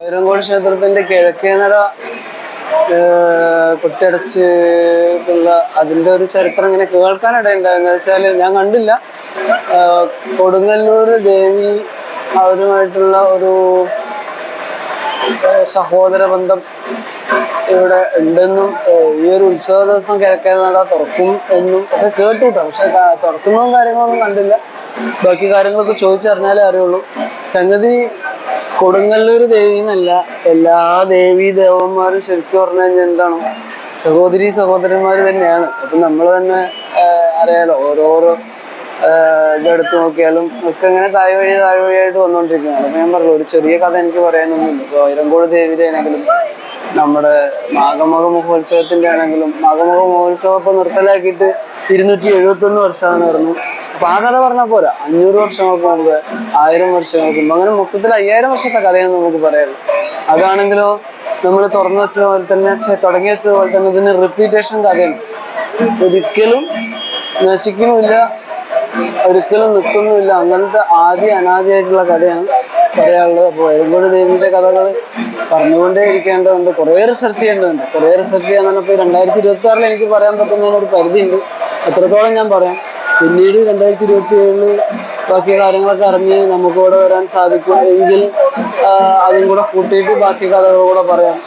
വൈരങ്കോട് ക്ഷേത്രത്തിന്റെ കിഴക്കേനട കൊട്ടിയടച്ച് ഉള്ള അതിന്റെ ഒരു ചരിത്രം ഇങ്ങനെ കേൾക്കാനിടയുണ്ടായെന്ന് വെച്ചാല് ഞാൻ കണ്ടില്ല. കൊടുങ്ങല്ലൂർ ദേവി അവരുമായിട്ടുള്ള ഒരു സഹോദര ബന്ധം ഇവിടെ ഉണ്ടെന്നും ഈ ഒരു ഉത്സവ ദിവസം കിഴക്കേനട തുറക്കും എന്നും ഒക്കെ കേട്ടുട്ടോ. പക്ഷെ തുറക്കുന്നതും കാര്യങ്ങളൊന്നും കണ്ടില്ല. ബാക്കി കാര്യങ്ങളൊക്കെ ചോദിച്ചറിഞ്ഞാലേ അറിയുള്ളൂ. സംഗതി കൊടുങ്ങല്ലൂർ ദേവി എന്നല്ല, എല്ലാ ദേവീ ദേവന്മാരും ശരിക്കും പറഞ്ഞു കഴിഞ്ഞാൽ എന്താണ് സഹോദരന്മാര് തന്നെയാണ്. അപ്പൊ നമ്മൾ തന്നെ അറിയാലോ, ഓരോരോ ഇതെടുത്ത് നോക്കിയാലും ഒക്കെ ഇങ്ങനെ താഴ് വഴിയായിട്ട് വന്നുകൊണ്ടിരിക്കുന്നതാണ്. അപ്പൊ ഞാൻ പറഞ്ഞു, ഒരു ചെറിയ കഥ എനിക്ക് പറയാനൊന്നുമില്ല. ഇപ്പൊ വൈരങ്കോട് ദേവിയുടെ ആണെങ്കിലും നമ്മുടെ മാഘമക മഹോത്സവത്തിന്റെ ആണെങ്കിലും, മാഘമക മഹോത്സവം ഇപ്പൊ നിർത്തലാക്കിയിട്ട് 271 വർഷമാണ് പറഞ്ഞു. അപ്പൊ ആ കഥ പറഞ്ഞാൽ പോരാ, 500 വർഷങ്ങൾക്ക് മുമ്പ്, 1000 വർഷങ്ങൾക്ക് മുമ്പ്, അങ്ങനെ മൊത്തത്തിൽ 5000 വർഷത്തെ കഥയെന്ന് നമുക്ക് പറയാമല്ലോ. അതാണെങ്കിലോ നമ്മൾ തുറന്നു വെച്ച പോലെ തന്നെ, തുടങ്ങി വെച്ചത് പോലെ തന്നെ ഇതിന് റിപ്പീറ്റേഷൻ കഥയാണ്. ഒരിക്കലും നശിക്കുന്നുമില്ല, ഒരിക്കലും നിൽക്കുന്നുമില്ല. അങ്ങനത്തെ അനാദിയായിട്ടുള്ള കഥയാണ് പറയാനുള്ളത്. അപ്പോൾ വൈരങ്കോട് ദേവിയുടെ കഥകൾ പറഞ്ഞുകൊണ്ടേ ഇരിക്കേണ്ടതുണ്ട്. കുറേ റിസർച്ച് ചെയ്യേണ്ടതുണ്ട്. കുറേ റിസർച്ച് ചെയ്യാൻ പറഞ്ഞപ്പോൾ 2026 എനിക്ക് പറയാൻ പറ്റുന്നതിനൊരു പരിധിയുണ്ട്. എത്രത്തോളം ഞാൻ പറയാം. പിന്നീട് 2027 ബാക്കി കാര്യങ്ങളൊക്കെ അറിഞ്ഞ് നമുക്ക് ഇവിടെ വരാൻ സാധിക്കും എങ്കിൽ അതും കൂടെ കൂട്ടിയിട്ട് ബാക്കി കഥകൾ കൂടെ പറയാം.